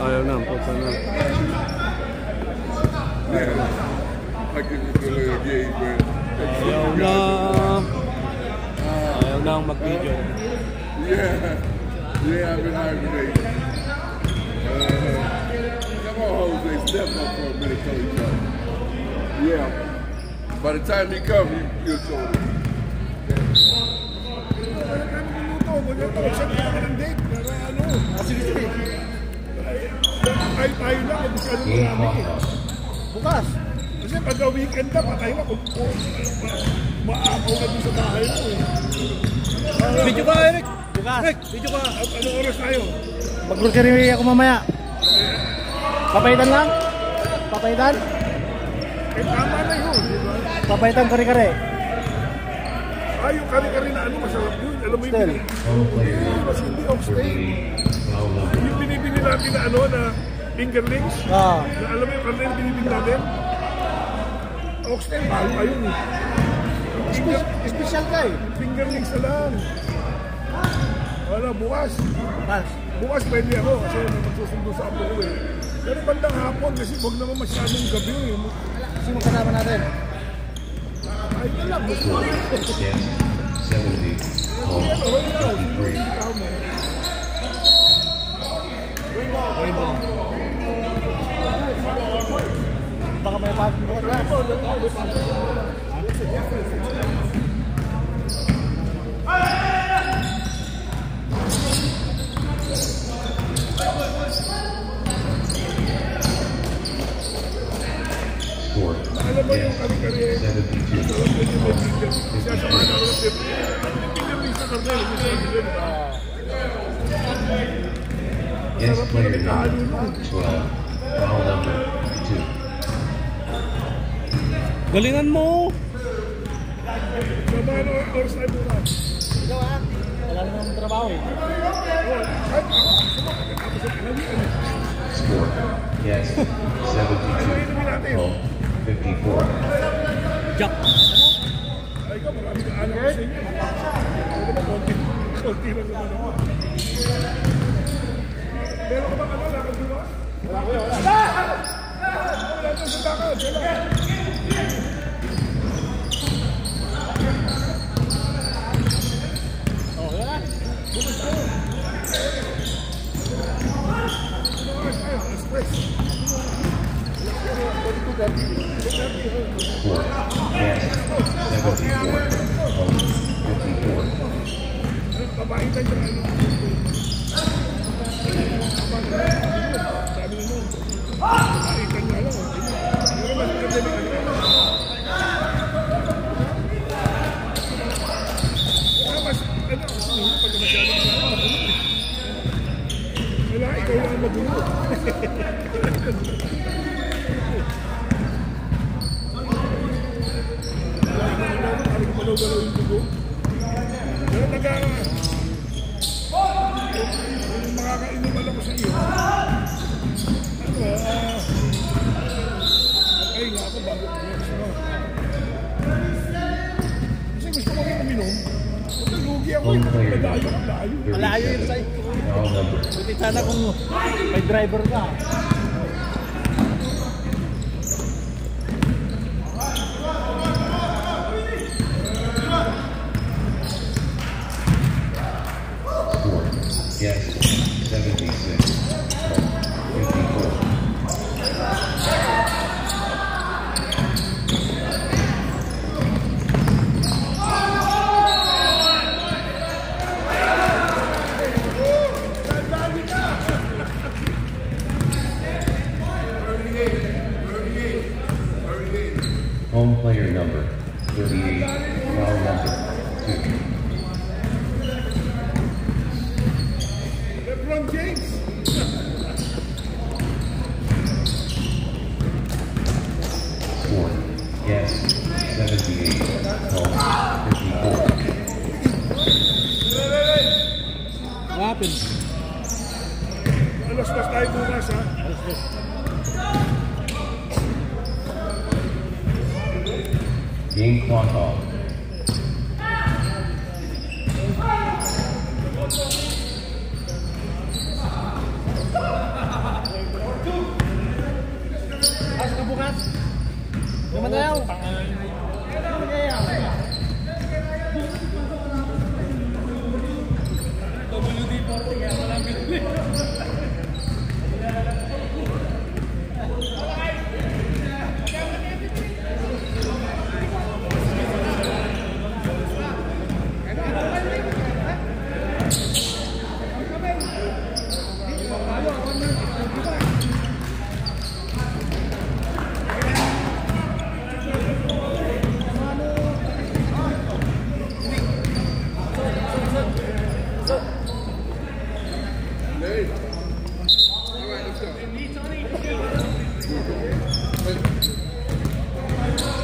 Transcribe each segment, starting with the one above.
Ayaw na, puta na. Yeah, I give you a little game, man. Ayaw na. Ayaw na ang mag-video. Yeah, I've been hibernating. Come on, Jose, step up for a minute, Coach. Yeah, by the time he comes, you'll show him. Tayo na, masyado marami eh. Bukas. Kasi pagka weekend na, patay na kung maapaw na dun sa bahay mo eh. Video ka, Eric! Bukas! Video ka! Anong oras tayo? Mag-grocery ako mamaya. Papaitan lang? Papaitan? Eh, tama na yun, di ba? Papaitan kare-kare. Yung kare-kare na ano, masarap yun. Alam mo Still. mas hindi off-stay. Yung binibili natin na ano, na fingerlings. Ah. Na alam mo yung karne na binibili natin? Off-stay, mahal pa yun eh. Special ka eh. Fingerlings na lang. Wala, bukas. Bukas. Bukas pwede ako kasi magsusundo sa apo ko eh. Pero bandang hapon kasi huwag naman masyadong gabi eh. Sino kasama natin? Ay na lang. Yes, 70, home, 53. Baka may pagod bukas na. Score, yes, 72, yes, player number 12, foul number 2. Galingan mo! Sabay na oras tayo bukas. Ikaw ha? Wala namang trabaho eh. Score, yes, 72, home, 54. Jack! Ay ka, marami ka alam ko sa inyo. Ano ba, konti lang naman ako. Meron ka bang ano, lakad bukas? Wala ko yun, wala. Wala doon sa lakad, wala. Score, yes, 74, home, 54. Papaitan niya ano. Sabi na nun. Papaitan niya lang. Pero mas maganda na ano. Mas ano, sinunod pag masyado na wala, ikaw lang magulo. Galaw-galaw yung dugo. Pero yung makakainuman ako sa iyo. Ay nga ako bago ko. Kasi gusto ko rin uminom. Lugi ako yung layo. Malayo yun sa'yo. Buti sana kung may driver ka. Yes, 76, home, 54. Home player number 38, foul number 2. LeBron James. Score, yes, 78, home, 54. What happened? Alas-las tayo bukas ha. Game clock off.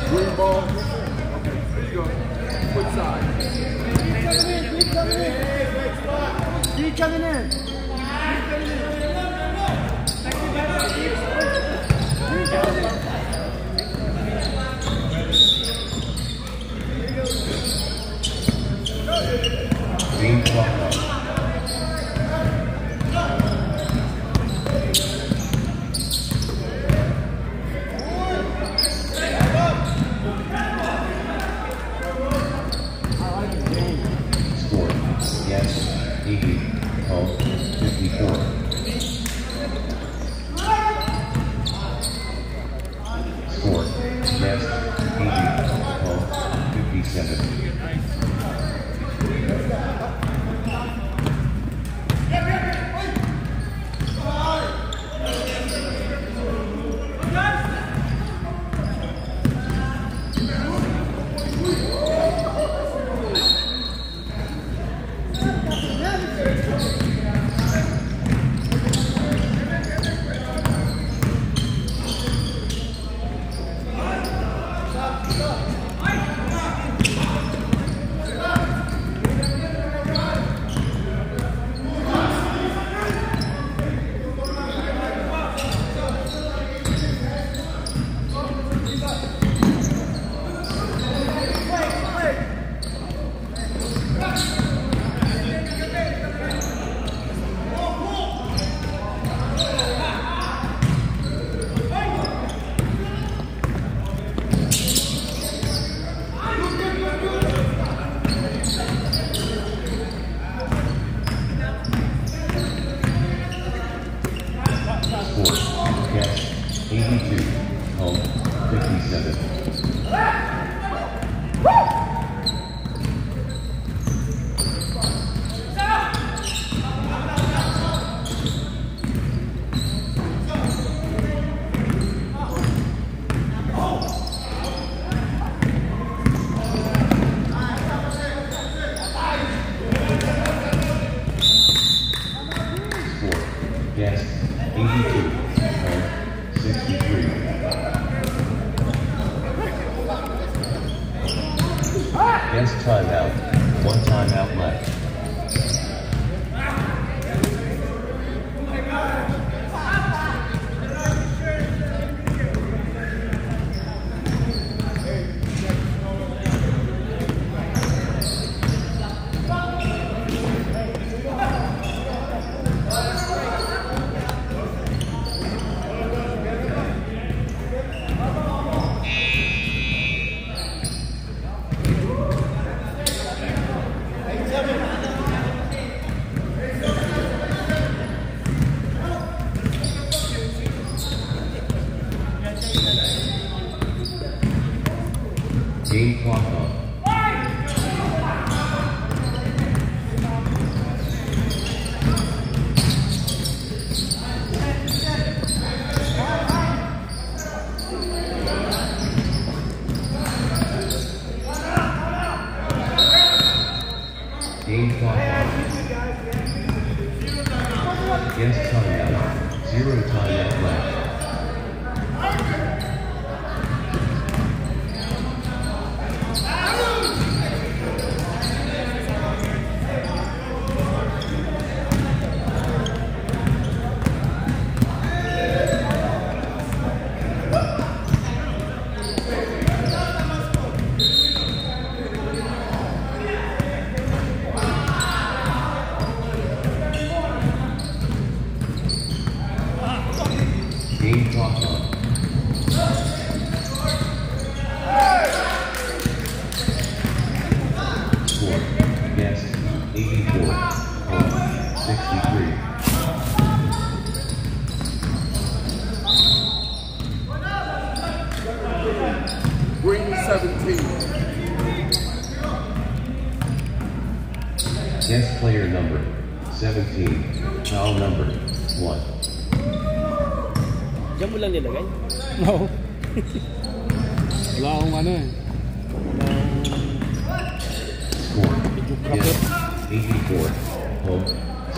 Green ball. Okay, let's go. Which side? Keep coming in. Green clock out. Score, yes, 80, home, 54. Score, yes, 80, home, 57. Yes, 82, home, 57. Yes, 82, home, 63. Yes, timeout. One timeout left. Game clock on. Game clock on. Yes, timeout. 0 timeout left. Game clock on. Score, yes, 84, home, 63. Green 17. Guest player number 17, foul number 1. Diyan mo lang nilagay? No. Wala akong ano eh. Wala akong... Score. Guest 84, home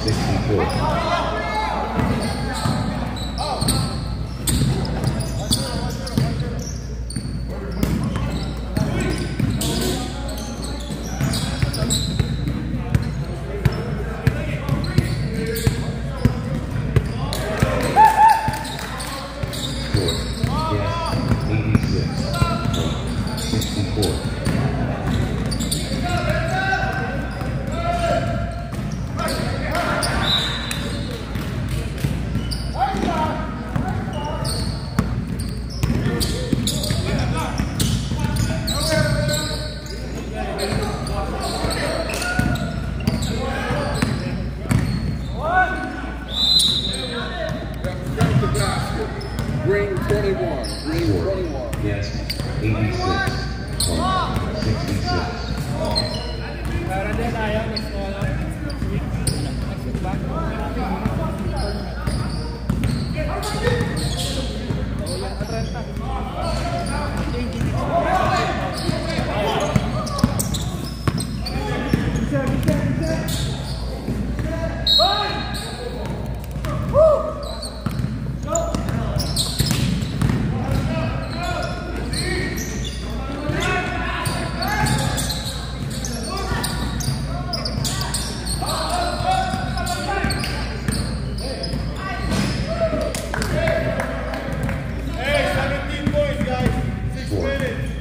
64. Green 21. Green 21. Yes, 86, home 66. Meron din tayo.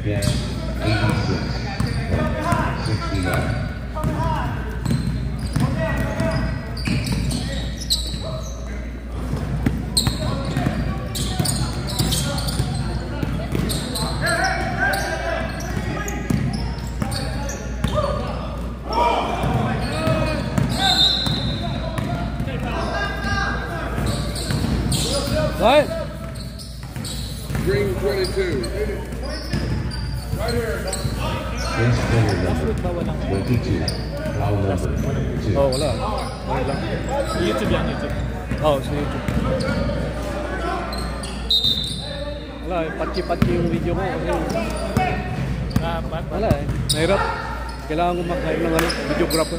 Yes, 86, home 69. Right? Green 22. Guest player number 22, foul number 2. Oh, wala. Okay lang. YouTube yan, YouTube. Oh, sa YouTube. Wala eh, patchi-patchi yung video ko kasi wala eh. Mahirap. Kailangan ko mag-hire ng ano, videographer.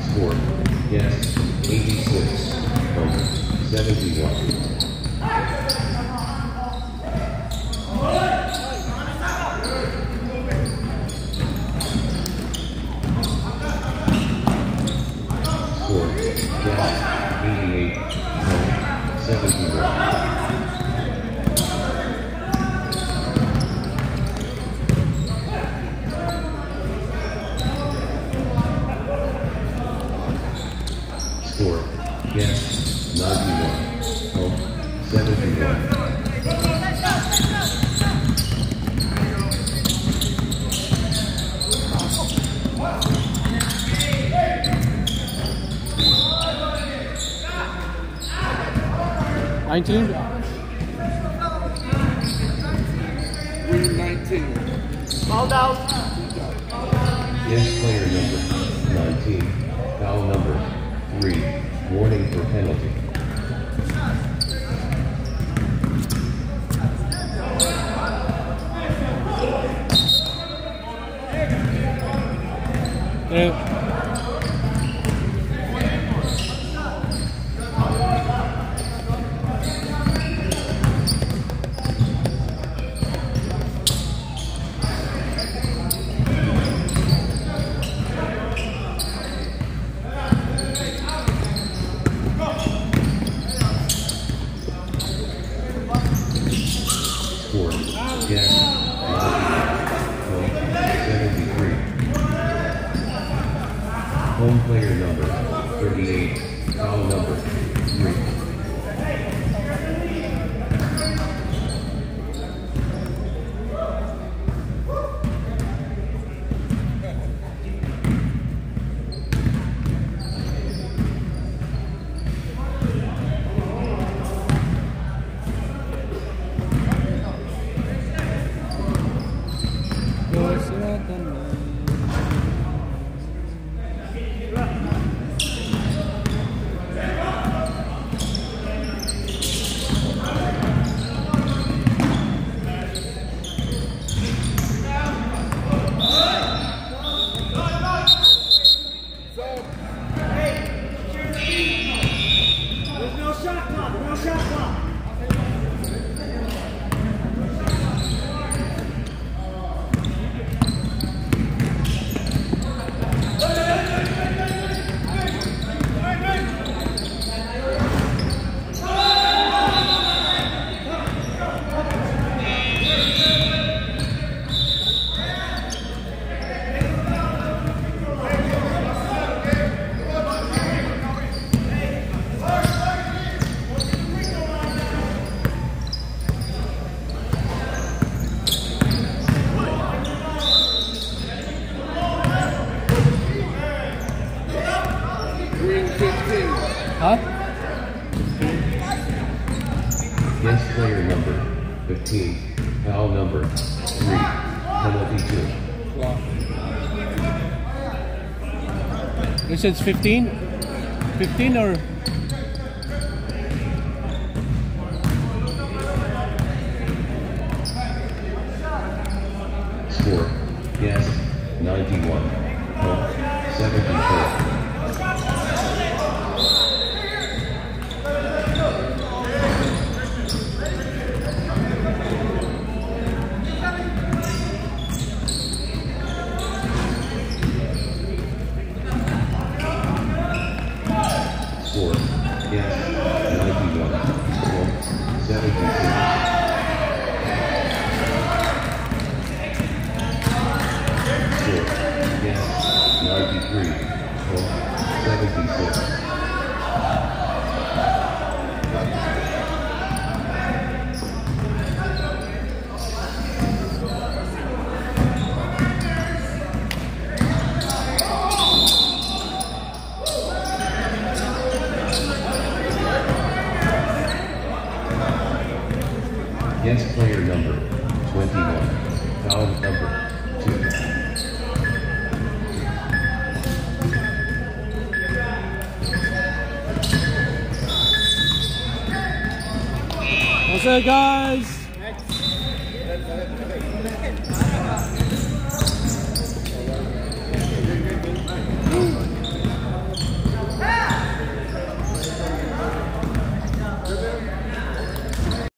Score, yes, 86, home 71. Score, yes, 88, home 71. Score, yes, 91, home 71. Green 19. Yes, player number 19, foul number 3, warning for penalty. Score, yes, 73. Home player number 38, foul number 3. 15. Foul number 3. Penalty 2. You said it's 15? 15 or? Score, yes, 91. Home, 74. Score, yes, 91. Home, 72. Yes, 93. Home, 76. Yes, player number 21. Foul number 2. What's up, guys?